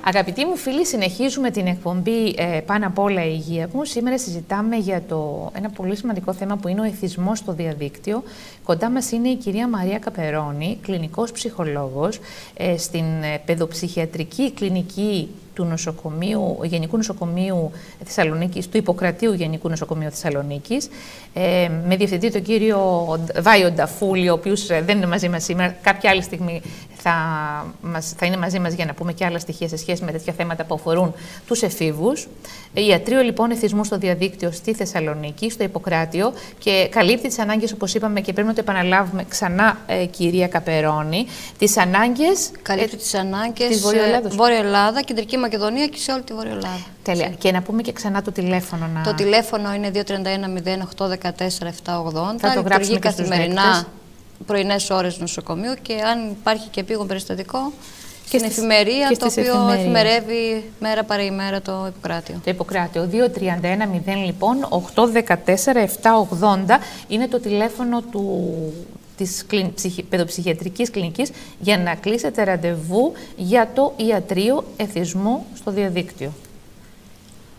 Αγαπητοί μου φίλοι, συνεχίζουμε την εκπομπή πάνω απ' όλα η υγεία μου. Σήμερα συζητάμε για ένα πολύ σημαντικό θέμα που είναι ο εθισμός στο διαδίκτυο. Κοντά μας είναι η κυρία Μαρία Καπερώνη, κλινικός ψυχολόγος στην παιδοψυχιατρική κλινική του Γενικού Νοσοκομείου Θεσσαλονίκης, του Ιπποκρατείου Γενικού Νοσοκομείου Θεσσαλονίκης, με διευθυντή τον κύριο Βάιο Νταφούλη, ο οποίος δεν είναι μαζί μας σήμερα. Κάποια άλλη στιγμή θα είναι μαζί μας για να πούμε και άλλα στοιχεία σε σχέση με τέτοια θέματα που αφορούν τους εφήβους. Ιατρείο λοιπόν εθισμού στο διαδίκτυο στη Θεσσαλονίκη, στο Ιπποκράτειο, και καλύπτει τις ανάγκες, όπως είπαμε, και πρέπει να το επαναλάβουμε ξανά, κυρία Καπερώνη, τις ανάγκες. Καλύπτει τις ανάγκες της Βόρεια Ελλάδα, Κεντρική Μακεδονία και σε όλη τη Βόρεια Ελλάδα. Τέλεια. Και να πούμε και ξανά το τηλέφωνο. Το τηλέφωνο είναι 231 08 14 780. Θα το γράψουμε και καθημερινά πρωινές ώρες νοσοκομείου, και αν υπάρχει και επίγον περιστατικό, και στην εφημερία, το οποίο εφημερεύει μέρα παρά ημέρα το Ιπποκράτειο. Το Ιπποκράτειο. 231 λοιπόν 814 780 είναι το τηλέφωνο της παιδοψυχιατρικής κλινικής για να κλείσετε ραντεβού για το ιατρείο εθισμού στο διαδίκτυο.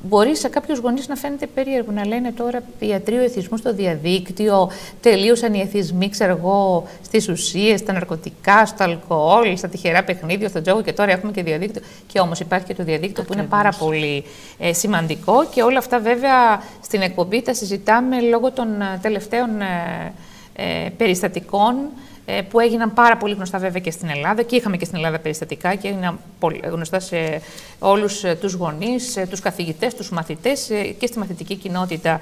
Μπορεί σε κάποιους γονείς να φαίνεται περίεργο να λένε τώρα ιατρείο εθισμού στο διαδίκτυο, τελείωσαν οι εθισμοί, ξέρω εγώ, στις ουσίες, στα ναρκωτικά, στο αλκοόλ, στα τυχερά παιχνίδια, στο τζόγο, και τώρα έχουμε και διαδίκτυο. Και όμως υπάρχει και το διαδίκτυο που είναι πάρα πολύ σημαντικό, και όλα αυτά βέβαια στην εκπομπή τα συζητάμε λόγω των τελευταίων περιστατικών που έγιναν πάρα πολύ γνωστά βέβαια και στην Ελλάδα, και είχαμε και στην Ελλάδα περιστατικά και έγιναν γνωστά σε όλους τους γονείς, τους καθηγητές, τους μαθητές και στη μαθητική κοινότητα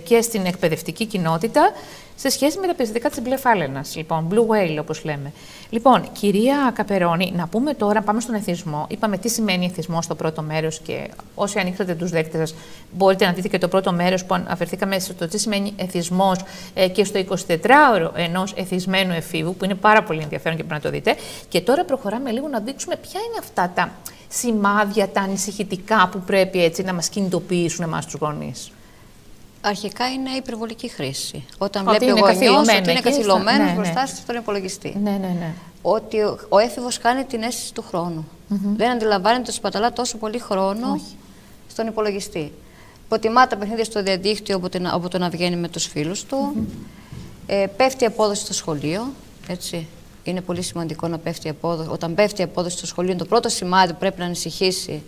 και στην εκπαιδευτική κοινότητα, σε σχέση με τα περιστατικά της μπλε φάλαινας, λοιπόν, blue whale όπως λέμε. Λοιπόν, κυρία Καπερώνη, να πούμε τώρα, πάμε στον εθισμό. Είπαμε τι σημαίνει εθισμός στο πρώτο μέρος, και όσοι ανοίξατε τους δέκτες σας μπορείτε να δείτε και το πρώτο μέρος που αναφερθήκαμε στο τι σημαίνει εθισμός και στο 24ωρο ενός εθισμένου εφήβου, που είναι πάρα πολύ ενδιαφέρον και πρέπει να το δείτε. Και τώρα προχωράμε λίγο να δείξουμε ποια είναι αυτά τα σημάδια, τα ανησυχητικά που πρέπει έτσι να μας κινητοποιήσουν εμάς τους γονείς. Αρχικά είναι η υπερβολική χρήση. Όταν βλέπει ο γονιός ότι είναι καθυλωμένος μπροστά στον υπολογιστή. Ότι ο έφηβος χάνει την αίσθηση του χρόνου. Δεν αντιλαμβάνεται ότι σπαταλά τόσο πολύ χρόνο στον υπολογιστή. Υποτιμά τα παιχνίδια στο διαδίκτυο από το να βγαίνει με τους φίλους του. Πέφτει η απόδοση στο σχολείο. Έτσι. Είναι πολύ σημαντικό να πέφτει η απόδοση. Όταν πέφτει η απόδοση στο σχολείο, είναι το πρώτο σημάδι που πρέπει να ανησυχήσει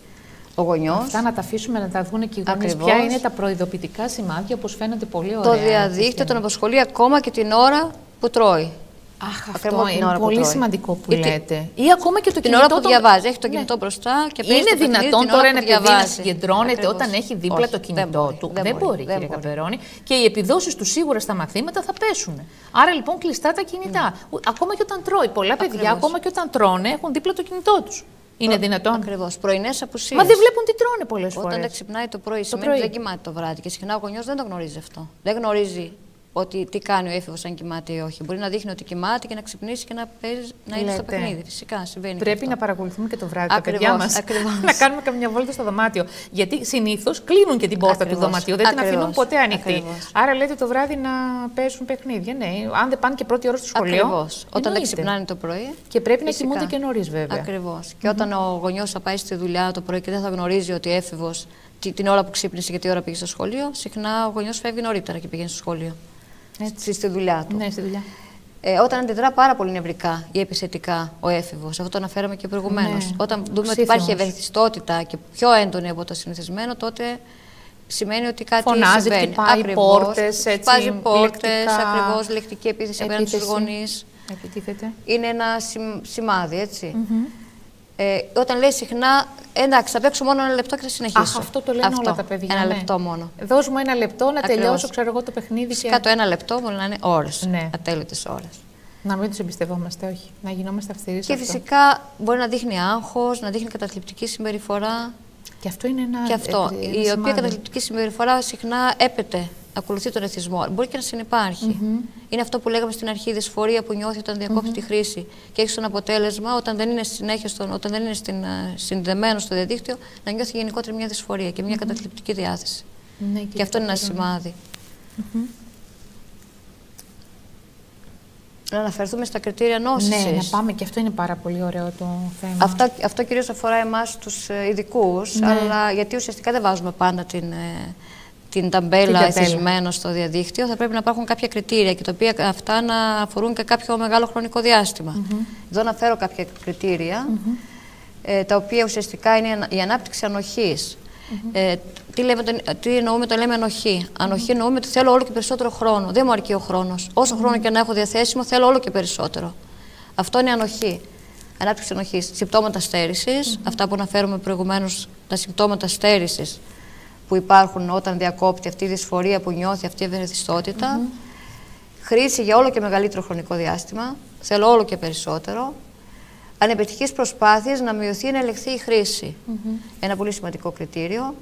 ο γονιός. Αυτά να τα αφήσουμε να τα δουν και οι γονείς. Ποια είναι τα προειδοποιητικά σημάδια, όπως φαίνονται πολύ ωραία. Το διαδίκτυο τον απασχολεί ακόμα και την ώρα που τρώει. Αχ, αυτό είναι πολύ σημαντικό που λέτε. Ή ακόμα και το την ώρα που διαβάζει. Έχει το κινητό μπροστά και παίζει. Είναι δυνατόν τώρα ένα παιδί να συγκεντρώνεται όταν έχει δίπλα το κινητό του? Δεν μπορεί, κύριε Καπερώνη. Και οι επιδόσεις του σίγουρα στα μαθήματα θα πέσουν. Άρα λοιπόν κλειστά τα κινητά. Ακόμα και όταν τρώει. Πολλά παιδιά, ακόμα και όταν τρώνε, έχουν δίπλα το κινητό τους. Είναι δυνατόν? Ακριβώς. Πρωινές απουσίες. Μα δεν βλέπουν τι τρώνε πολλές φορές. Όταν δεν ξυπνάει το πρωί, σημαίνει ότι δεν κοιμάται το βράδυ. Και συχνά ο γονιός δεν το γνωρίζει αυτό. Δεν γνωρίζει ότι τι κάνει ο έφηβος, αν κοιμάται ή όχι. Μπορεί να δείχνει ότι κοιμάται και να ξυπνήσει και να είναι στο παιχνίδι. Φυσικά συμβαίνει. Πρέπει να παρακολουθούμε και το βράδυ τα παιδιά μας. Να κάνουμε καμιά βόλτα στο δωμάτιο. Γιατί συνήθως κλείνουν και την πόρτα του δωματίου. Δεν την αφήνουν ποτέ ανοιχτή. Άρα λέτε το βράδυ να παίζουν παιχνίδια. Ναι, αν δεν πάνε και πρώτη ώρα στο σχολείο. Ακριβώς. Όταν δεν ξυπνάνε το πρωί. Και πρέπει να κοιμούνται και νωρίς, βέβαια. Ακριβώς. Και όταν ο γονιός θα πάει στη δουλειά το πρωί και δεν θα γνωρίζει ότι έφηβος την ώρα που ξύπνησε και τι ώρα πήγε στο σχολείο, συχνά ο γονιός φεύγει νωρίτερα και πηγαίνει στο σχολείο. Έτσι, στη δουλειά του. Ναι, στη δουλειά. Όταν αντιδρά πάρα πολύ νευρικά ή επιθετικά ο έφηβος, αυτό το αναφέραμε και προηγουμένως. Όταν δούμε ότι υπάρχει ευαισθητότητα και πιο έντονη από το συνηθισμένο, τότε σημαίνει ότι κάτι συμβαίνει. Φωνάζει, πόρτες, σπάζει πόρτες, ακριβώς, λεκτική επίθεση απέναντι στους γονείς. Επιτίθεται. Είναι ένα σημάδι, έτσι. Όταν λέει συχνά, εντάξει, θα παίξω μόνο 1 λεπτό και θα συνεχίσω. Αχ, αυτό το λένε όλα τα παιδιά. 1 λεπτό μόνο. Δώσ' μου 1 λεπτό να τελειώσω, ξέρω εγώ, το παιχνίδι. Κάτω 1 λεπτό μπορεί να είναι ώρες. Ατέλειωτες ώρες. Να μην τους εμπιστευόμαστε, όχι. Να γινόμαστε αυστηροί σε αυτό. Και φυσικά μπορεί να δείχνει άγχος, να δείχνει καταθλιπτική συμπεριφορά. Και αυτό είναι ένα. Και αυτό. Η οποία καταθλιπτική συμπεριφορά συχνά έπεται. Ακολουθεί τον εθισμό. Μπορεί και να συνυπάρχει. Είναι αυτό που λέγαμε στην αρχή, η δυσφορία που νιώθει όταν διακόπτει τη χρήση. Και έχει τον αποτέλεσμα, όταν δεν είναι όταν δεν είναι συνδεμένο στο διαδίκτυο, να νιώθει γενικότερα μια δυσφορία και μια καταθλιπτική διάθεση. Ναι, και αυτό είναι ένα σημάδι. Να αναφερθούμε στα κριτήρια νόσησης. Ναι, να πάμε, και αυτό είναι πάρα πολύ ωραίο το θέμα. Αυτό κυρίως αφορά εμάς τους ειδικούς, αλλά γιατί ουσιαστικά δεν βάζουμε πάντα την ταμπέλα εθισμένο στο διαδίκτυο, θα πρέπει να υπάρχουν κάποια κριτήρια και τα οποία αυτά να αφορούν και κάποιο μεγάλο χρονικό διάστημα. Εδώ αναφέρω κάποια κριτήρια, τα οποία ουσιαστικά είναι η ανάπτυξη ανοχής. Τι εννοούμε όταν λέμε ανοχή? Ανοχή εννοούμε ότι θέλω όλο και περισσότερο χρόνο. Δεν μου αρκεί ο χρόνος. Όσο χρόνο και να έχω διαθέσιμο, θέλω όλο και περισσότερο. Αυτό είναι ανοχή. Ανάπτυξη ανοχής. Συμπτώματα στέρησης, αυτά που αναφέρουμε προηγουμένως, τα συμπτώματα στέρησης που υπάρχουν όταν διακόπτει αυτή η δυσφορία που νιώθει, αυτή η ευαισθητότητα. Χρήση για όλο και μεγαλύτερο χρονικό διάστημα. Θέλω όλο και περισσότερο. Ανεπιτυχείς προσπάθειες να μειωθεί ή να ελεγχθεί η χρήση. Ένα πολύ σημαντικό κριτήριο.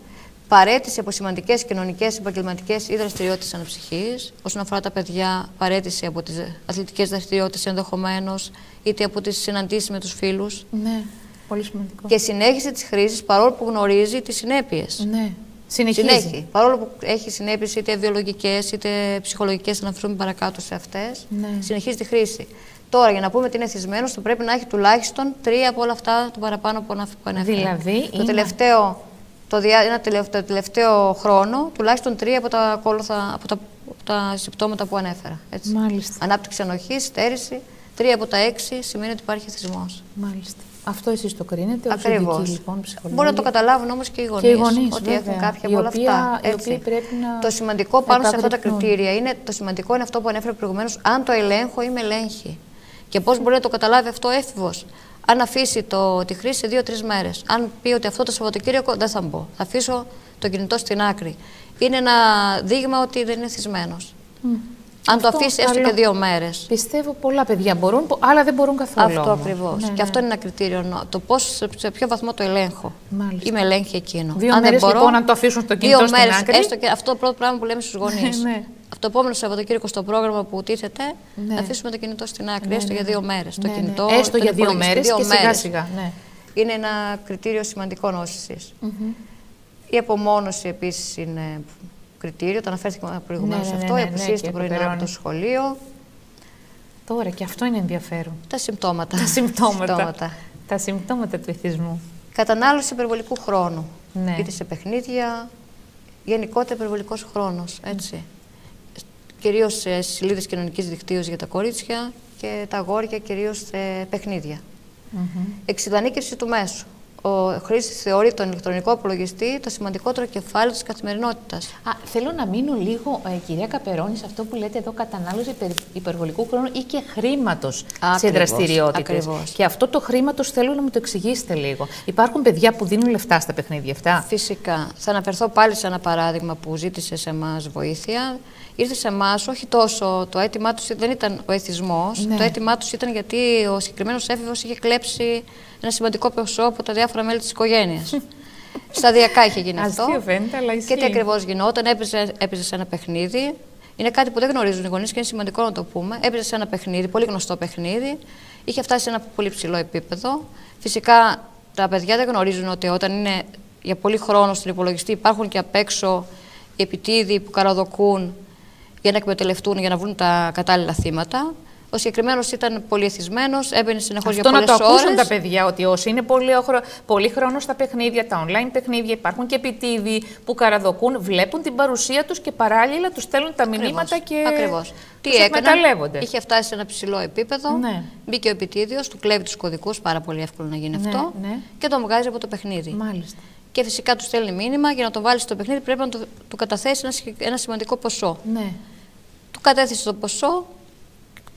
Παραίτηση από σημαντικές κοινωνικές, επαγγελματικές ή δραστηριότητες αναψυχής. Όσον αφορά τα παιδιά, παραίτηση από τις αθλητικές δραστηριότητες ενδεχομένως, είτε από τις συναντήσεις με τους φίλους. Ναι, πολύ σημαντικό. Και συνέχιση της χρήσης παρόλο που γνωρίζει τις συνέπειες. Ναι. Συνέχει. Παρόλο που έχει συνέπειες είτε βιολογικές είτε ψυχολογικές, θα αναφερθούμε παρακάτω σε αυτές, συνεχίζει τη χρήση. Τώρα, για να πούμε ότι είναι εθισμένος, θα πρέπει να έχει τουλάχιστον 3 από όλα αυτά το παραπάνω που ανέφερα. Δηλαδή, το τελευταίο χρόνο, τουλάχιστον 3 από τα συμπτώματα που ανέφερα. Έτσι. Μάλιστα. Ανάπτυξη ανοχής, στέρηση, 3 από τα 6 σημαίνει ότι υπάρχει εθισμός. Μάλιστα. Αυτό εσείς το κρίνετε ως ειδικοί, λοιπόν, ψυχολόγοι? Μπορεί να το καταλάβουν όμως και οι γονείς, ότι βέβαια, έχουν κάποια από όλα αυτά. Το σημαντικό πάνω σε αυτά τα κριτήρια είναι, είναι αυτό που ανέφερα προηγουμένως, αν το ελέγχω ή με ελέγχει. Και πώς μπορεί να το καταλάβει αυτό ο έφηβος? Αν αφήσει τη χρήση σε 2-3 μέρες. Αν πει ότι αυτό το Σαββατοκύριακο δεν θα μπω, θα αφήσω το κινητό στην άκρη. Είναι ένα δείγμα ότι δεν είναι εθισμένος. Αν το αφήσει έστω και 2 μέρες. Πιστεύω πολλά παιδιά μπορούν, άλλα δεν μπορούν καθόλου. Αυτό ακριβώς. Και αυτό είναι ένα κριτήριο. Το πώς, σε ποιο βαθμό το ελέγχω. Μάλιστα. Ή με ελέγχει εκείνο. 2 μέρες λοιπόν να το αφήσουν στο κινητό στην άκρη. Έστω και αυτό το πρώτο πράγμα που λέμε στους γονείς. Το επόμενο Σαββατοκύριακο στο πρόγραμμα που τίθεται, να αφήσουμε το κινητό στην άκρη, έστω για 2 μέρες. Το κινητό, έστω για 2 μέρες και σιγά-σιγά. Είναι ένα κριτήριο σημαντικό νόσησης. Η απομόνωση επίσης είναι κριτήριο, το αναφέρθηκε προηγουμένως αυτό, η απουσία στο πρωινό από το σχολείο. Τώρα και αυτό είναι ενδιαφέρον. Τα συμπτώματα. Τα συμπτώματα του εθισμού. Κατανάλωση υπερβολικού χρόνου. Είτε σε παιχνίδια, γενικότερα υπερβολικός χρόνος. Έτσι. Κυρίως σε σελίδες κοινωνικής δικτύωσης για τα κορίτσια και τα αγόρια κυρίως σε παιχνίδια. Εξειδανίκευση του μέσου. Ο χρήστης θεωρεί τον ηλεκτρονικό υπολογιστή το σημαντικότερο κεφάλαιο της καθημερινότητας. Θέλω να μείνω λίγο, κυρία Καπερώνη, σε αυτό που λέτε εδώ, κατανάλωση υπερβολικού χρόνου ή και χρήματος σε δραστηριότητες. Και αυτό το χρήματος θέλω να μου το εξηγήσετε λίγο. Υπάρχουν παιδιά που δίνουν λεφτά στα παιχνίδια αυτά? Φυσικά. Θα αναφερθώ πάλι σε ένα παράδειγμα που ζήτησε σε εμάς βοήθεια. Ήρθε σε εμάς, όχι τόσο, το αίτημά του δεν ήταν ο εθισμός, το αίτημά του ήταν γιατί ο συγκεκριμένος έφηβος είχε κλέψει ένα σημαντικό ποσό από τα διάφορα μέλη της οικογένειας. Σταδιακά είχε γίνει αυτό. Αστείο φαίνεται, αλλά ισχύει. Και τι ακριβώς γινόταν? Έπαιζε σε ένα παιχνίδι. Είναι κάτι που δεν γνωρίζουν οι γονείς και είναι σημαντικό να το πούμε. Έπαιζε σε ένα παιχνίδι, πολύ γνωστό παιχνίδι. Είχε φτάσει σε ένα πολύ ψηλό επίπεδο. Φυσικά τα παιδιά δεν γνωρίζουν ότι όταν είναι για πολύ χρόνο στον υπολογιστή υπάρχουν και απ' έξω οι επιτίδιοι που καραδοκούν για να εκμεταλλευτούν, για να βρουν τα κατάλληλα θύματα. Ο συγκεκριμένος ήταν πολύ εθισμένος, έμπαινε συνεχώς για πολλές ώρες. Αυτό να το ακούσουν τα παιδιά, ότι όσοι είναι πολύ χρόνο στα παιχνίδια, τα online παιχνίδια, υπάρχουν και επιτίδιοι που καραδοκούν, βλέπουν την παρουσία τους και παράλληλα τους στέλνουν τα μηνύματα και τους εκμεταλλεύονται. Είχε φτάσει σε ένα ψηλό επίπεδο, μπήκε ο επιτίδιος, του κλέβει τους κωδικούς, πάρα πολύ εύκολο να γίνει αυτό, και τον βγάζει από το παιχνίδι. Μάλιστα. Και φυσικά του στέλνει μήνυμα, για να το βάλει στο παιχνίδι πρέπει να του καταθέσει ένα σημαντικό ποσό. Του κατέθεσε το ποσό,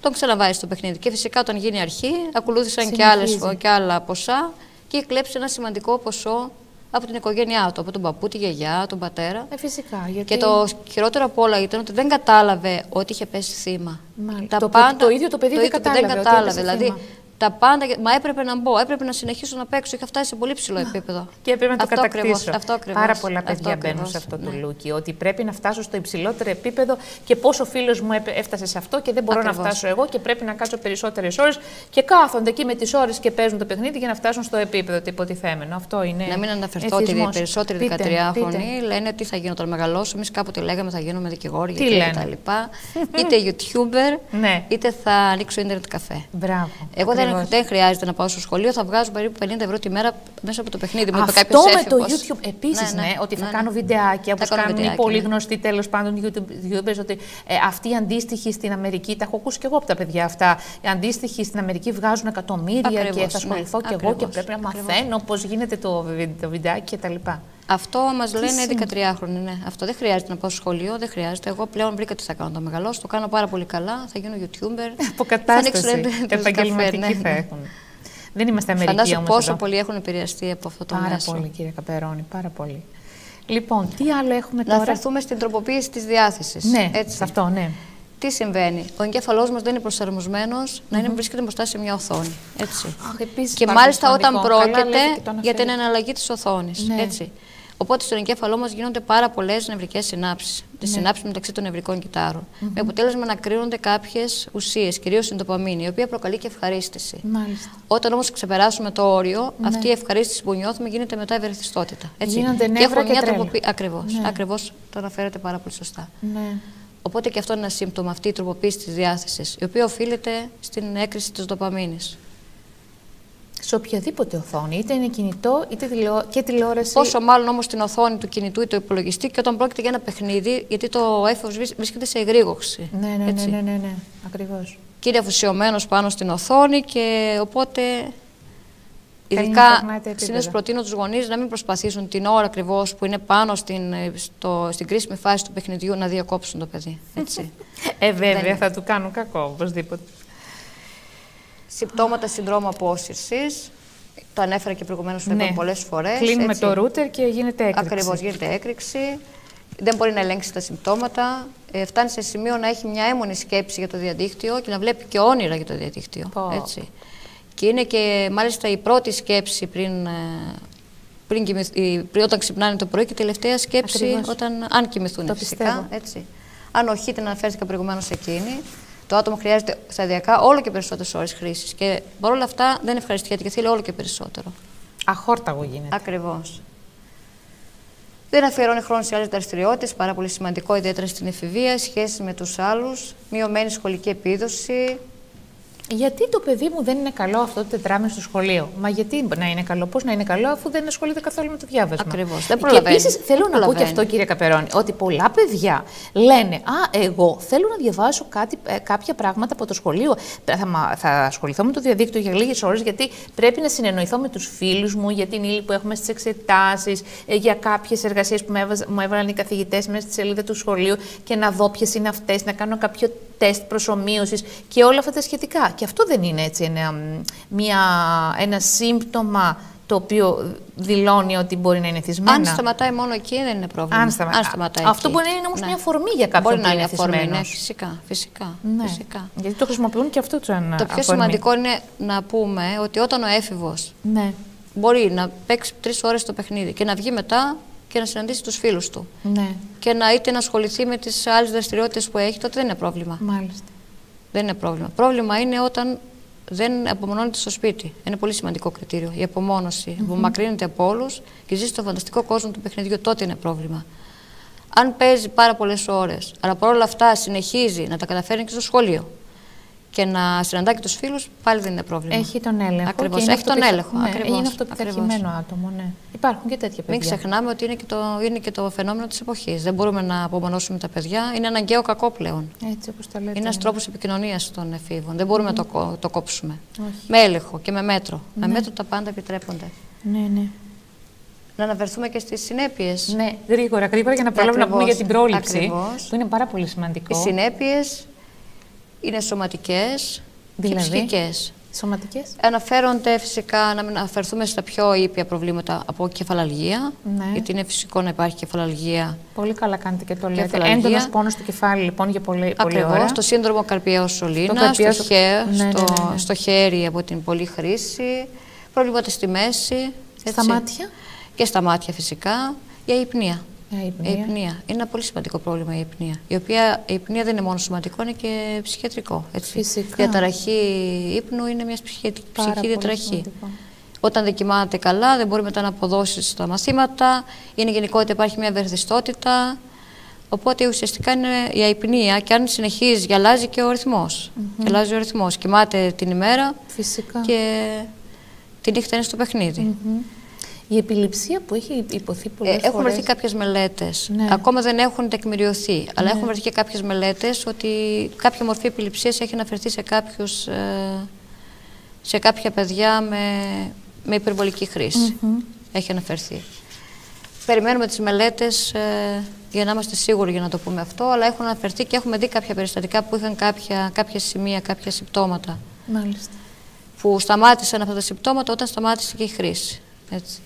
τον ξαναβάζει στο παιχνίδι. Και φυσικά όταν γίνει αρχή, ακολούθησαν και άλλα ποσά και είχε κλέψει ένα σημαντικό ποσό από την οικογένειά του, από τον παππού, τη γιαγιά, τον πατέρα. Φυσικά. Γιατί... Και το χειρότερο απ' όλα ήταν ότι δεν κατάλαβε ότι είχε πέσει θύμα. Το ίδιο το παιδί δεν κατάλαβε. Δηλαδή, Τα πάντα, μα έπρεπε να μπω, έπρεπε να συνεχίσω να παίξω. Είχα φτάσει σε πολύ ψηλό επίπεδο. Και έπρεπε να το κατακτήσω. Αυτό ακριβώς. Πάρα πολλά παιδιά μπαίνουν σε αυτό το λούκι. Ότι πρέπει να φτάσω στο υψηλότερο επίπεδο και πόσο φίλος μου έφτασε σε αυτό και δεν μπορώ να φτάσω εγώ και πρέπει να κάτσω περισσότερες ώρες. Και κάθονται εκεί με τις ώρες και παίζουν το παιχνίδι για να φτάσουν στο επίπεδο το υποτιθέμενο. Αυτό είναι. Να μην αναφερθώ ότι οι περισσότεροι 13χρονοι λένε τι θα γίνω όταν μεγαλώσω. Εμείς κάποτε λέγαμε θα γίνουμε δικηγόροι κτλ. Είτε YouTuber, είτε θα ανοίξω ίντερνετ καφέ. Μπράβο. Εγώ δεν χρειάζεται να πάω στο σχολείο, θα βγάζω περίπου 50 ευρώ τη μέρα μέσα από το παιχνίδι μου. Αυτό με το YouTube επίσης, ότι θα κάνω βιντεάκια, όπως κάνουν οι πολύ γνωστοί τέλος πάντων YouTubers, ότι αυτοί οι αντίστοιχοι στην Αμερική, τα έχω ακούσει και εγώ από τα παιδιά αυτά, οι αντίστοιχοι στην Αμερική βγάζουν εκατομμύρια και θα ασχοληθώ κι εγώ και πρέπει να μαθαίνω πώς γίνεται το βιντεάκι κτλ. Αυτό μας λένε 13χρονοι. Ναι. Αυτό δεν χρειάζεται να πάω στο σχολείο, δεν χρειάζεται. Εγώ πλέον βρήκα τι θα κάνω. Το μεγαλώσω, το κάνω πάρα πολύ καλά. Θα γίνω YouTuber. Αποκατάσταση. Επαγγελματική θα έχουν. Δεν είμαστε Αμερικοί όμως. Φαντάζομαι πόσο πολλοί έχουν επηρεαστεί από αυτό το μέσο. Πάρα πολύ, κύριε Καπερώνη, πάρα πολύ. Λοιπόν, τι άλλο έχουμε τώρα. Να αφαιρθούμε στην τροποποίηση της διάθεσης. Ναι, σε αυτό, ναι. Τι συμβαίνει, ο εγκέφαλός μας δεν είναι προσαρμοσμένος να βρίσκεται μπροστά σε μια οθόνη. Έτσι. Και μάλιστα όταν πρόκειται για την εναλλαγή της οθόνης. Έτσι. Οπότε στον εγκέφαλό μας γίνονται πάρα πολλές νευρικές συνάψεις. Τις συνάψεις μεταξύ των νευρικών κυτάρων. Με αποτέλεσμα να κρίνονται κάποιες ουσίες, κυρίως η ντοπαμίνη, η οποία προκαλεί και ευχαρίστηση. Όταν όμως ξεπεράσουμε το όριο, αυτή η ευχαρίστηση που νιώθουμε γίνεται μετά ευερεθιστότητα. Γίνονται νεύρα και τρέλα. Ακριβώς. Το αναφέρετε πάρα πολύ σωστά. Οπότε και αυτό είναι ένα σύμπτωμα, αυτή η τροποποίηση της διάθεσης, η οποία οφείλεται στην έκρηση της ντοπαμίνης. Σε οποιαδήποτε οθόνη, είτε είναι κινητό, είτε και τηλεόραση. Πόσο μάλλον όμως την οθόνη του κινητού ή του υπολογιστή και όταν πρόκειται για ένα παιχνίδι, γιατί το έφος βρίσκεται σε εγρήγορση. Ναι, ακριβώς. Και είναι αφοσιωμένος πάνω στην οθόνη και οπότε. Ειδικά συνήθως προτείνω τους γονείς να μην προσπαθήσουν την ώρα ακριβώς που είναι πάνω στην κρίσιμη φάση του παιχνιδιού να διακόψουν το παιδί. Έτσι. Βέβαια, θα του κάνουν κακό οπωσδήποτε. Συμπτώματα συνδρόμου απόσυρσης. Το ανέφερα και προηγουμένως, το είπαμε πολλές φορές. Κλείνουμε το ρούτερ και γίνεται έκρηξη. Ακριβώς, γίνεται έκρηξη. Δεν μπορεί να ελέγξει τα συμπτώματα. Φτάνει σε σημείο να έχει μια έμμονη σκέψη για το διαδίκτυο και να βλέπει και όνειρα για το διαδίκτυο. Έτσι. Και είναι και μάλιστα η πρώτη σκέψη όταν ξυπνάνε το πρωί και η τελευταία σκέψη αν κοιμηθούν φυσικά. Έτσι. Αν όχι, την αναφέρθηκα προηγουμένως εκείνη. Το άτομο χρειάζεται σταδιακά όλο και περισσότερες ώρες χρήσης. Και παρόλα αυτά δεν ευχαριστιέται και θέλει όλο και περισσότερο. Αχόρταγο γίνεται. Ακριβώς. Δεν αφιερώνει χρόνο σε άλλες δραστηριότητες, πάρα πολύ σημαντικό, ιδιαίτερα στην εφηβεία, σχέσεις με τους άλλους, μειωμένη σχολική επίδοση. Γιατί το παιδί μου δεν είναι καλό αυτό το τετράμινο στο σχολείο? Μα γιατί να είναι καλό, πώς να είναι καλό, αφού δεν ασχολείται καθόλου με το διάβασμα? Ακριβώς. Και επίσης θέλω να πω και αυτό, κύριε Καπερώνη, ότι πολλά παιδιά λένε εγώ θέλω να διαβάσω κάποια πράγματα από το σχολείο. Θα ασχοληθώ με το διαδίκτυο για λίγες ώρες, γιατί πρέπει να συνεννοηθώ με τους φίλους μου για την ύλη που έχουμε στις εξετάσεις, για κάποιες εργασίες που μου έβαλαν οι καθηγητές μέσα στη σελίδα του σχολείου και να δω ποιες είναι αυτές, να κάνω κάποιο τεστ προσομοίωσης και όλα αυτά τα σχετικά. Και αυτό δεν είναι έτσι ένα σύμπτωμα το οποίο δηλώνει ότι μπορεί να είναι εθισμένο. Αν σταματάει μόνο εκεί δεν είναι πρόβλημα. Αν σταματάει αυτό μπορεί να είναι όμως μια αφορμή για κάποιον που είναι εθισμένος. Ναι, φυσικά. Γιατί το χρησιμοποιούν και αυτό σαν αφορμή. Το πιο σημαντικό είναι να πούμε ότι όταν ο έφηβος μπορεί να παίξει 3 ώρες το παιχνίδι και να βγει μετά και να συναντήσει τους φίλους του. Και είτε να ασχοληθεί με τις άλλες δραστηριότητες που έχει, τότε δεν είναι πρόβλημα. Μάλιστα. Δεν είναι πρόβλημα. Πρόβλημα είναι όταν δεν απομονώνεται στο σπίτι. Είναι πολύ σημαντικό κριτήριο. Η απομόνωση. Απομακρύνεται από όλους και ζει στο φανταστικό κόσμο του παιχνιδιού, τότε είναι πρόβλημα. Αν παίζει πάρα πολλές ώρες, αλλά παρόλα αυτά συνεχίζει να τα καταφέρνει και στο σχολείο και να συναντά και τους φίλους, πάλι δεν είναι πρόβλημα. Έχει τον έλεγχο. Ακριβώς. Έχει τον έλεγχο. Είναι αυτό το πειθαρχημένο άτομο. Ναι. Υπάρχουν και τέτοια παιδιά. Μην ξεχνάμε ότι είναι και το φαινόμενο της εποχής. Δεν μπορούμε να απομονώσουμε τα παιδιά. Είναι αναγκαίο κακό πλέον. Έτσι, όπως τα λέτε. Είναι ένας τρόπος επικοινωνίας των εφήβων. Δεν μπορούμε να το κόψουμε. Όχι. Με έλεγχο και με μέτρο. Με μέτρο τα πάντα επιτρέπονται. Ναι. Να αναφερθούμε και στις συνέπειες. Ναι, γρήγορα για να προλάβουμε να πούμε για την πρόληψη. Που είναι πάρα πολύ σημαντικό. Οι συνέπειες είναι σωματικές και ψυχικές. Σωματικές. Αναφέρονται φυσικά, να μην αναφερθούμε στα πιο ήπια προβλήματα από κεφαλαλγία. Ναι. Γιατί είναι φυσικό να υπάρχει κεφαλαλγία. Πολύ καλά κάνετε και το λέτε. Έντονος πόνος στο κεφάλι, λοιπόν, για πολλή ώρα. Ακριβώς. Το σύνδρομο καρπιαίου σωλήνα, στο χέρι από την πολλή χρήση. Προβλήματα στη μέση. Στα μάτια. Και στα μάτια φυσικά. Η αϊπνία. Η αϊπνία. Είναι ένα πολύ σημαντικό πρόβλημα η αϊπνία. Η αϊπνία δεν είναι μόνο σωματικό, είναι και ψυχιατρικό. Φυσικά. Η διαταραχή ύπνου είναι μια ψυχική διαταραχή. Όταν δεν κοιμάται καλά, δεν μπορεί μετά να αποδώσει στα μαθήματα. Είναι γενικότερα, υπάρχει μια ευερθιστότητα. Οπότε ουσιαστικά είναι η αϊπνία, και αν συνεχίζει, αλλάζει και ο ρυθμός. Αλλάζει ο ρυθμός. Κοιμάται την ημέρα. Φυσικά. Και τη νύχτα είναι στο παιχνίδι. Η επιληψία που έχει υποθεί πολλές φορές. Έχουν βρεθεί κάποιες μελέτες. Ναι. Ακόμα δεν έχουν τεκμηριωθεί. Αλλά έχουν βρεθεί και κάποιες μελέτες ότι κάποια μορφή επιληψίας έχει αναφερθεί σε κάποια παιδιά με υπερβολική χρήση. Έχει αναφερθεί. Περιμένουμε τις μελέτες για να είμαστε σίγουροι για να το πούμε αυτό, αλλά έχουν αναφερθεί και έχουμε δει κάποια περιστατικά που είχαν κάποια σημεία, κάποια συμπτώματα. Μάλιστα. Που σταμάτησαν αυτά τα συμπτώματα όταν σταμάτησε και η χρήση. Έτσι.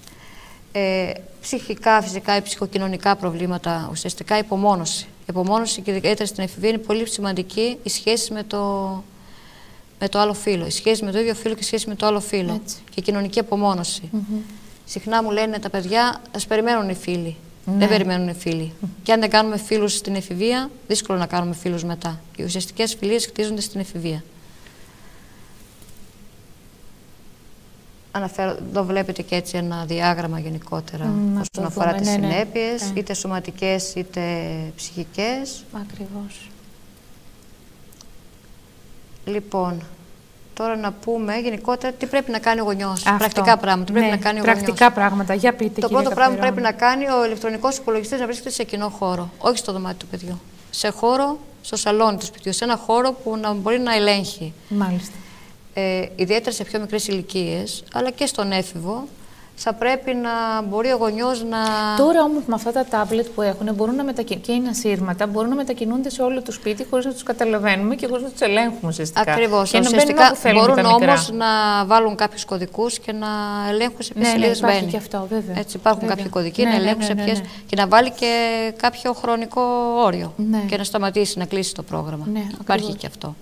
Ψυχικά, φυσικά, ή ψυχοκοινωνικά προβλήματα, ουσιαστικά υπομόνωση. Η υπομόνωση και ιδιαίτερα στην εφηβεία είναι πολύ σημαντική η σχέση με το άλλο φύλο. Η σχέση με το ίδιο φύλο και η σχέση με το άλλο φύλο. Και η κοινωνική απομόνωση. Συχνά μου λένε τα παιδιά, ας περιμένουν οι φίλοι. Δεν περιμένουν οι φίλοι. Και αν δεν κάνουμε φίλους στην εφηβεία, δύσκολο να κάνουμε φίλους μετά. Οι ουσιαστικές φιλίες χτίζονται στην εφηβεία. Εδώ βλέπετε και έτσι ένα διάγραμμα γενικότερα όσον αφορά τις συνέπειες, είτε σωματικές είτε ψυχικές. Ακριβώς. Λοιπόν, τώρα να πούμε γενικότερα τι πρέπει να κάνει ο γονιός. Πρακτικά πράγματα. Πρέπει να κάνει πρακτικά πράγματα. Για πείτε, το πρώτο πράγμα που πρέπει να κάνει ο ηλεκτρονικός υπολογιστής να βρίσκεται σε κοινό χώρο, όχι στο δωμάτιο του παιδιού. Σε χώρο, στο σαλόνι του σπιτιού, σε ένα χώρο που να μπορεί να ελέγχει. Μάλιστα. Ιδιαίτερα σε πιο μικρές ηλικίες, αλλά και στον έφηβο, θα πρέπει να μπορεί ο γονιός να... Τώρα όμως με αυτά τα τάμπλετ που έχουν μπορούν να και είναι ασύρματα, μπορούν να μετακινούνται σε όλο το σπίτι χωρίς να τους καταλαβαίνουμε και χωρίς να τους ελέγχουμε ουσιαστικά. Ακριβώς. Ουσιαστικά μπορούν όμως να βάλουν κάποιους κωδικούς και να ελέγχουν σε ποιες σελίδες μπαίνει. Και αυτό, βέβαια. Έτσι, υπάρχουν κάποιοι κωδικοί να ελέγχουν σε ποιες και να βάλει και κάποιο χρονικό όριο και να σταματήσει, να κλείσει το πρόγραμμα. Υπάρχει και αυτό.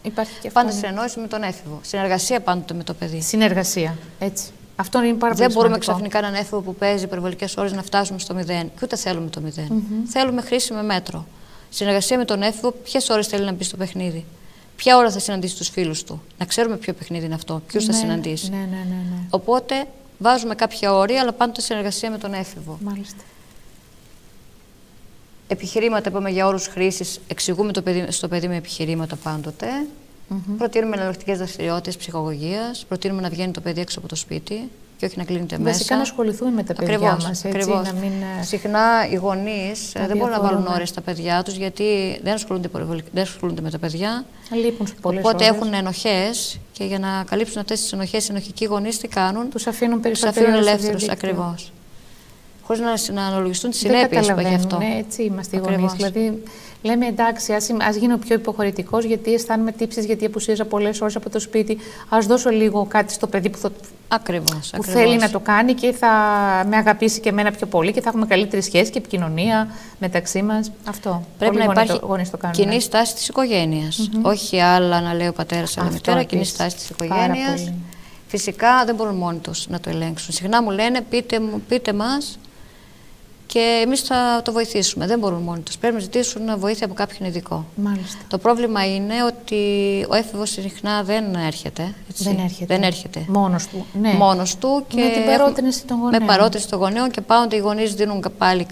Πάντα συνεννόηση με τον έφηβο. Συνεργασία πάντοτε με το παιδί. Συνεργασία. Έτσι. Αυτό είναι πάρα πολύ Δεν μπορούμε ξαφνικά έναν έφηβο που παίζει υπερβολικές ώρες να φτάσουμε στο 0. Και ούτε θέλουμε το 0. Θέλουμε χρήση με μέτρο. Συνεργασία με τον έφηβο, ποιες ώρες θέλει να μπει στο παιχνίδι. Ποια ώρα θα συναντήσει τους φίλους του. Να ξέρουμε ποιο παιχνίδι είναι αυτό, ποιους θα συναντήσει. Οπότε βάζουμε κάποια όρια, αλλά πάντοτε συνεργασία με τον έφηβο. Μάλιστα. Επιχειρήματα, είπαμε για όρους χρήσης, εξηγούμε στο παιδί με επιχειρήματα πάντοτε. Προτείνουμε εναλλακτικές δραστηριότητες ψυχαγωγίας, προτείνουμε να βγαίνει το παιδί έξω από το σπίτι και όχι να κλείνεται μέσα. Βασικά να ασχοληθούμε με τα παιδιά μας. Ακριβώς. Να μην... Συχνά οι γονείς δεν μπορούν να βάλουν ώρες στα παιδιά τους γιατί δεν ασχολούνται με τα παιδιά. Λείπουν πολλές οπότε ώρες. Έχουν ενοχές και για να καλύψουν αυτές τις ενοχές οι ενοχικοί γονείς τι κάνουν. Τους αφήνουν περισσότερο ελεύθερους. Ακριβώς. Χωρίς να αναλογιστούν τις συνέπειες που έχει αυτό. Έτσι είμαστε οι γονείς. Δηλαδή, λέμε εντάξει, ας γίνω πιο υποχωρητικός, γιατί αισθάνομαι τύψεις, γιατί απουσίαζα πολλές ώρες από το σπίτι. Ας δώσω λίγο κάτι στο παιδί που θέλει να το κάνει και θα με αγαπήσει και εμένα πιο πολύ και θα έχουμε καλύτερη σχέση και επικοινωνία μεταξύ μας. Αυτό. Πρέπει να υπάρχει κοινή στάση της οικογένειας. Όχι άλλα να λέει ο πατέρας ή η μητέρα, κοινή στάση της οικογένειας. Φυσικά δεν μπορούν μόνοι τους να το ελέγξουν. Συχνά μου λένε πείτε μας. Και εμείς θα το βοηθήσουμε. Δεν μπορούν μόνοι τους. Πρέπει να ζητήσουν βοήθεια από κάποιον ειδικό. Μάλιστα. Το πρόβλημα είναι ότι ο έφηβος συχνά δεν έρχεται. Δεν έρχεται. Μόνος του. Ναι. Μόνος του και με την παρότρινση των γονέων. Με παρότρινση των γονέων και πάντοτε οι γονείς δίνουν πάλι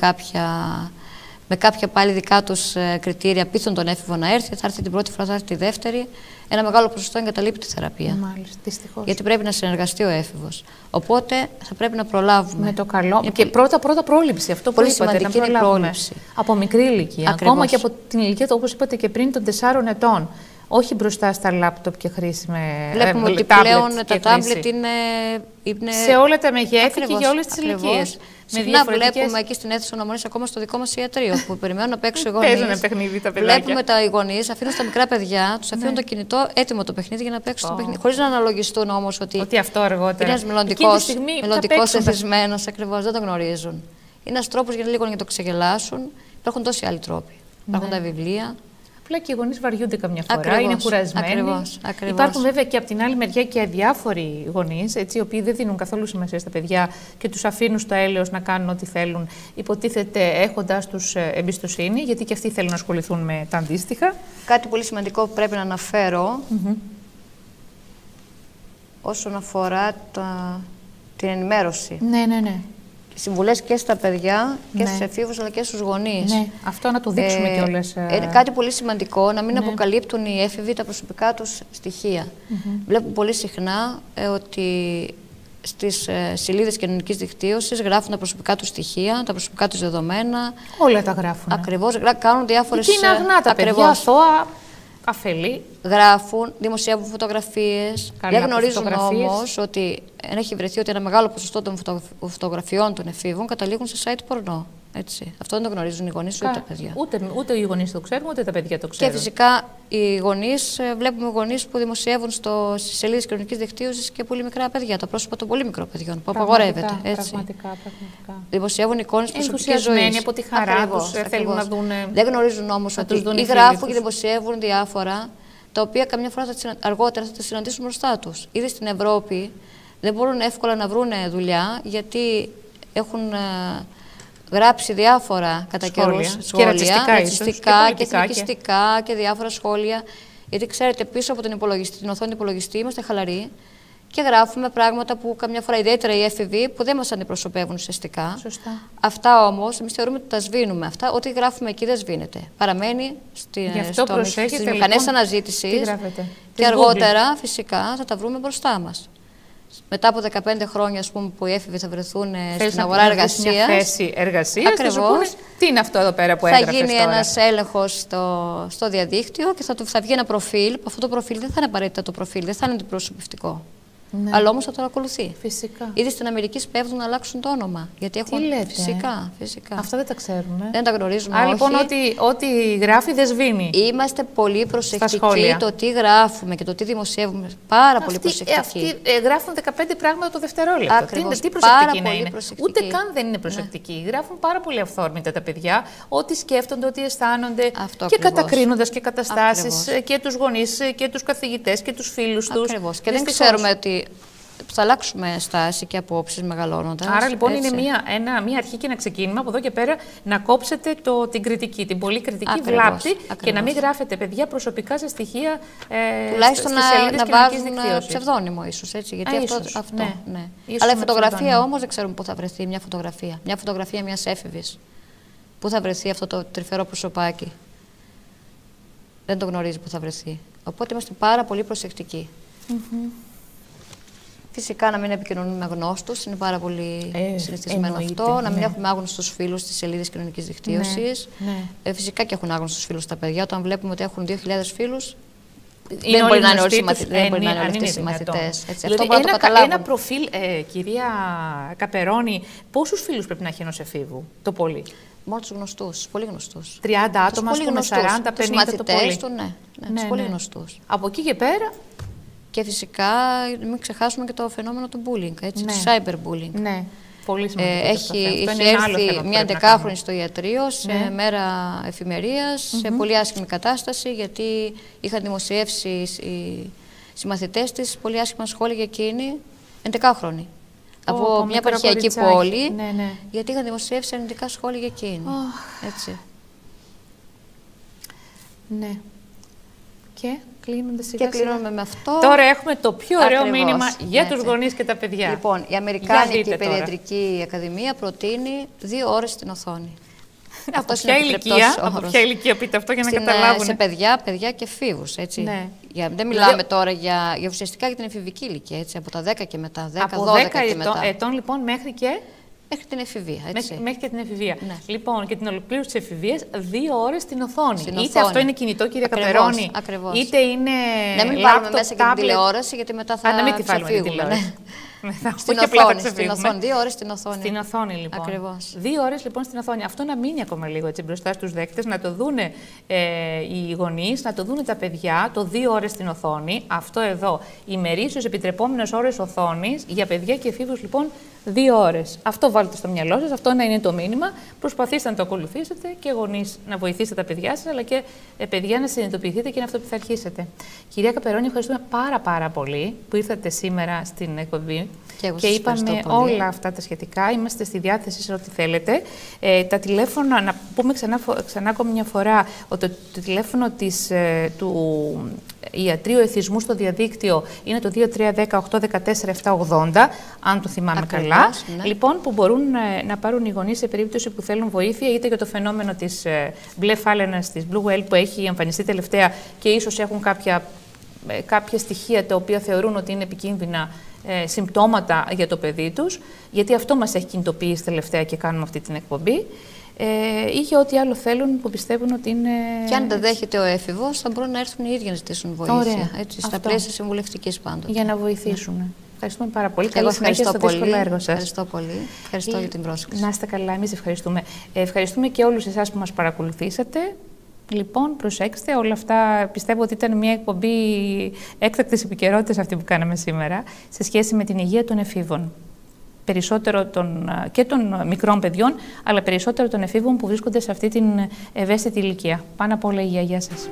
με κάποια πάλι δικά τους κριτήρια. Πείθουν τον έφηβο να έρθει. Θα έρθει την πρώτη φορά, θα έρθει τη δεύτερη. Ένα μεγάλο ποσοστό εγκαταλείπει τη θεραπεία. Μάλιστα, δυστυχώς. Γιατί πρέπει να συνεργαστεί ο έφηβος. Οπότε θα πρέπει να προλάβουμε. Με το καλό. Και πρώτα πρόληψη. Αυτό που είπατε, να προλάβουμε. Από μικρή ηλικία. Ακριβώς. Ακόμα και από την ηλικία, όπως είπατε και πριν, των 4 ετών. Όχι μπροστά στα λάπτοπ και χρήση με βλέπουμε ότι πλέον τα τάμπλετ είναι σε όλα τα μεγέθη και για όλες τις ηλικίες. Συχνά βλέπουμε εκεί στην αίθουσα αναμονής, ακόμα στο δικό μας ιατρείο, που περιμένουν να παίξουν οι γονείς. Παίζουν παιχνίδι τα παιδάκια. Βλέπουμε τα γονείς, αφήνουν στα μικρά παιδιά, τους αφήνουν το κινητό έτοιμο το παιχνίδι για να παίξουν το παιχνίδι. Χωρίς να αναλογιστούν όμως ότι αυτό αργότερα είναι ένας μελλοντικός εθισμένος, ακριβώς, δεν το γνωρίζουν. Είναι ένας τρόπος για λίγο να το ξεγελάσουν. Υπάρχουν τόσοι άλλοι τρόποι. Υπάρχουν τα βιβλία. Απλά και οι γονείς βαριούνται καμιά φορά, είναι κουρασμένοι. Ακριβώς. Υπάρχουν βέβαια και από την άλλη μεριά και αδιάφοροι γονείς, οι οποίοι δεν δίνουν καθόλου σημασία στα παιδιά και τους αφήνουν στο έλεος να κάνουν ό,τι θέλουν, υποτίθεται έχοντας τους εμπιστοσύνη, γιατί και αυτοί θέλουν να ασχοληθούν με τα αντίστοιχα. Κάτι πολύ σημαντικό που πρέπει να αναφέρω όσον αφορά την ενημέρωση. Ναι. Συμβουλές και στα παιδιά και στους εφήβους αλλά και στους γονείς. Ναι, αυτό να το δείξουμε κιόλας. Είναι κάτι πολύ σημαντικό να μην αποκαλύπτουν οι έφηβοι τα προσωπικά τους στοιχεία. Βλέπουμε πολύ συχνά ότι στις σελίδες κοινωνικής δικτύωσης γράφουν τα προσωπικά τους στοιχεία, τα προσωπικά τους δεδομένα. Όλα τα γράφουν. Ακριβώς, κάνουν διάφορες. Είναι αγνά τα παιδιά, αθώα, αφελή. Γράφουν, δημοσιεύουν φωτογραφίες. Δεν γνωρίζουν όμως ότι έχει βρεθεί ότι ένα μεγάλο ποσοστό των φωτογραφιών των εφήβων καταλήγουν σε site πορνό. Έτσι. Αυτό δεν το γνωρίζουν οι γονείς ούτε τα παιδιά. Ούτε οι γονείς το ξέρουν, ούτε τα παιδιά το ξέρουν. Και φυσικά οι γονείς, βλέπουμε γονείς που δημοσιεύουν στις σελίδες κοινωνικής δικτύωσης και πολύ μικρά παιδιά, τα πρόσωπα των πολύ μικρών παιδιών, που απαγορεύεται. Πραγματικά. Δημοσιεύουν εικόνες προσωπικής ζωής. Από τη χαρά τους, θέλουν να δουν. Δεν γνωρίζουν όμως ότι ή γράφουν και δημοσιεύουν διάφορα, τα οποία καμιά φορά αργότερα θα τα συναντήσουν μπροστά τους. Ήδη στην Ευρώπη δεν μπορούν εύκολα να βρουν δουλειά, γιατί έχουν γράψει διάφορα κατά καιρούς σχόλια, ρατσιστικά και εθνικιστικά και διάφορα σχόλια. Γιατί ξέρετε, πίσω από την οθόνη του υπολογιστή είμαστε χαλαροί και γράφουμε πράγματα που καμιά φορά, ιδιαίτερα οι έφηβοι, που δεν μας αντιπροσωπεύουν ουσιαστικά. Σωστά. Αυτά όμως εμείς θεωρούμε ότι τα σβήνουμε. Ό,τι γράφουμε εκεί δεν σβήνεται. Παραμένει στις μηχανές αναζήτησης και αργότερα φυσικά θα τα βρούμε μπροστά μας. Μετά από 15 χρόνια, ας πούμε, που οι έφηβοι θα βρεθούν στην αγορά εργασίας. Μια θέση εργασίας, ακριβώς. Τι είναι αυτό εδώ πέρα που έγραφες τώρα? Θα γίνει ένας έλεγχος στο διαδίκτυο και θα βγει ένα προφίλ. Που αυτό το προφίλ δεν θα είναι απαραίτητα το προφίλ, δεν θα είναι αντιπροσωπευτικό. Ναι. Αλλά όμως θα το ακολουθεί. Φυσικά. Ήδη στην Αμερική σπέβδουν να αλλάξουν το όνομα. Γιατί έχουν. Τι λέτε? Φυσικά. Αυτά δεν τα ξέρουμε. Δεν τα γνωρίζουμε. Άρα λοιπόν ό,τι γράφει δεν σβήνει. Είμαστε πολύ προσεκτικοί το τι γράφουμε και το τι δημοσιεύουμε. Πάρα πολύ προσεκτικοί. Αυτοί γράφουν 15 πράγματα το δευτερόλεπτο. Ακριβώς. Τι προσεκτικοί να είναι? Ούτε καν δεν είναι προσεκτικοί. Γράφουν πάρα πολύ αυθόρμητα τα παιδιά. Ό,τι σκέφτονται, ό,τι αισθάνονται. Και κατακρίνοντας και καταστάσεις και τους γονείς και τους καθηγητές και τους φίλους τους. Ακριβώς. Και δεν ξέρουμε ότι θα αλλάξουμε στάση και απόψεις μεγαλώνοντας. Άρα λοιπόν είναι μια αρχή και ένα ξεκίνημα από εδώ και πέρα να κόψετε την κριτική, την πολύ κριτική βλάπτη και να μην γράφετε παιδιά προσωπικά σε στοιχεία τουλάχιστον να βάζουν ψευδόνυμο ίσως, έτσι, γιατί αυτό. Ναι. Αλλά η φωτογραφία όμως δεν ξέρουμε πού θα βρεθεί μια φωτογραφία μιας έφηβης. Πού θα βρεθεί αυτό το τρυφερό προσωπάκι. Δεν το γνωρίζει πού θα βρεθεί. Οπότε είμαστε πάρα πολύ προσεκτικοί. Φυσικά να μην επικοινωνούμε με γνώστους, είναι πάρα πολύ συνηθισμένο αυτό. Να μην έχουμε άγνωστους φίλους στις σελίδες κοινωνικής δικτύωσης. Φυσικά και έχουν άγνωστους φίλους τα παιδιά. Όταν βλέπουμε ότι έχουν 2.000 φίλους, δεν μπορεί να είναι όλοι αυτοί συμμαθητές. Δηλαδή, ένα προφίλ, κυρία Καπερώνη, πόσους φίλους πρέπει να έχει ενός εφήβου το πολύ? Μόνο τους γνωστούς, πολύ γνωστούς. 30 άτομα, 40-50 το πολύ. Τους πολύ γνωστούς. Από εκεί και πέρα. Και φυσικά μην ξεχάσουμε και το φαινόμενο του bullying, του cyberbullying. Ναι, πολύ σημαντικό. Έχει έρθει μια 11χρονη στο ιατρείο σε μέρα εφημερίας, σε πολύ άσχημη κατάσταση, γιατί είχαν δημοσιεύσει οι συμμαθητές της πολύ άσχημα σχόλια για εκείνη, 11χρονη. Από μια επαρχιακή πόλη, γιατί είχαν δημοσιεύσει αρνητικά σχόλια για εκείνη. Έτσι. Ναι. Και κλείνουμε με αυτό. Τώρα έχουμε το πιο ωραίο μήνυμα για τους γονείς και τα παιδιά. Λοιπόν, η Αμερικάνικη Παιδιατρική Ακαδημία προτείνει 2 ώρες στην οθόνη. Από ποια ηλικία πείτε αυτό για να καταλάβουν? Σε παιδιά και εφήβους. Ναι. Δεν μιλάμε τώρα για ουσιαστικά για την εφηβική ηλικία, έτσι, από τα 10 και μετά. 10-12 ετών λοιπόν μέχρι και. Μέχρι την εφηβεία, έτσι. Μέχρι και την εφηβεία. Ναι. Λοιπόν, και την ολοκλήρωση της εφηβείας 2 ώρες στην οθόνη. Είτε αυτό είναι κινητό, κύριε Καπερώνη, είτε είναι. Να μην βάλουμε μέσα και την τηλεόραση, γιατί μετά θα. Να μην τη βάλουμε την τηλεόραση. Στην οθόνη, 2 ώρες στην οθόνη. Στην οθόνη, λοιπόν. Ακριβώς. 2 ώρες λοιπόν στην οθόνη. Αυτό να μείνει ακόμα λίγο έτσι, μπροστά στους δέκτες, να το δούνε οι γονείς, να το δούνε τα παιδιά, το 2 ώρες στην οθόνη. Αυτό εδώ, ημερήσιος επιτρεπόμενες ώρες οθόνης για παιδιά και εφήβους, λοιπόν, 2 ώρες. Αυτό βάλτε στο μυαλό σας, αυτό να είναι το μήνυμα. Προσπαθήστε να το ακολουθήσετε και γονείς να βοηθήσετε τα παιδιά σας, αλλά και παιδιά να συνειδητοποιηθείτε και είναι αυτό που θα αρχίσετε. Κυρία Καπερώνη, ευχαριστούμε πάρα πολύ που ήρθατε σήμερα στην εκπομπή. Και είπαμε όλα αυτά τα σχετικά. Είμαστε στη διάθεση σε ό,τι θέλετε. Τα τηλέφωνα, να πούμε ξανά ακόμη μια φορά, ότι το τηλέφωνο του Ιατρείου Εθισμού στο διαδίκτυο είναι το 2310-814-780, αν το θυμάμαι καλά. Ναι. Λοιπόν, που μπορούν να πάρουν οι γονείς σε περίπτωση που θέλουν βοήθεια, είτε για το φαινόμενο της μπλε φάλαινας, της Blue Whale που έχει εμφανιστεί τελευταία και ίσως έχουν κάποια στοιχεία τα οποία θεωρούν ότι είναι επικίνδυνα συμπτώματα για το παιδί τους, γιατί αυτό μας έχει κινητοποιήσει τελευταία και κάνουμε αυτή την εκπομπή, ή για ό,τι άλλο θέλουν που πιστεύουν ότι είναι. Και αν δεν δέχεται ο έφηβος, θα μπορούν να έρθουν οι ίδιοι να ζητήσουν βοήθεια. Ωραία. Έτσι, στα πλαίσια συμβουλευτικής πάντοτε. Για να βοηθήσουν. Ναι. Ευχαριστούμε πάρα πολύ. Καλή συνέχεια στο δύσκολο έργο σας. Ευχαριστώ πολύ. Ευχαριστώ για την πρόσκληση. Να είστε καλά, εμείς ευχαριστούμε. Ευχαριστούμε και όλους εσάς που μας παρακολουθήσατε. Λοιπόν, προσέξτε, όλα αυτά πιστεύω ότι ήταν μια εκπομπή έκτακτης επικαιρότητας αυτή που κάναμε σήμερα σε σχέση με την υγεία των εφήβων. Περισσότερο και των μικρών παιδιών, αλλά περισσότερο των εφήβων που βρίσκονται σε αυτή την ευαίσθητη ηλικία. Πάνω απ' όλα υγεία. Γεια σας.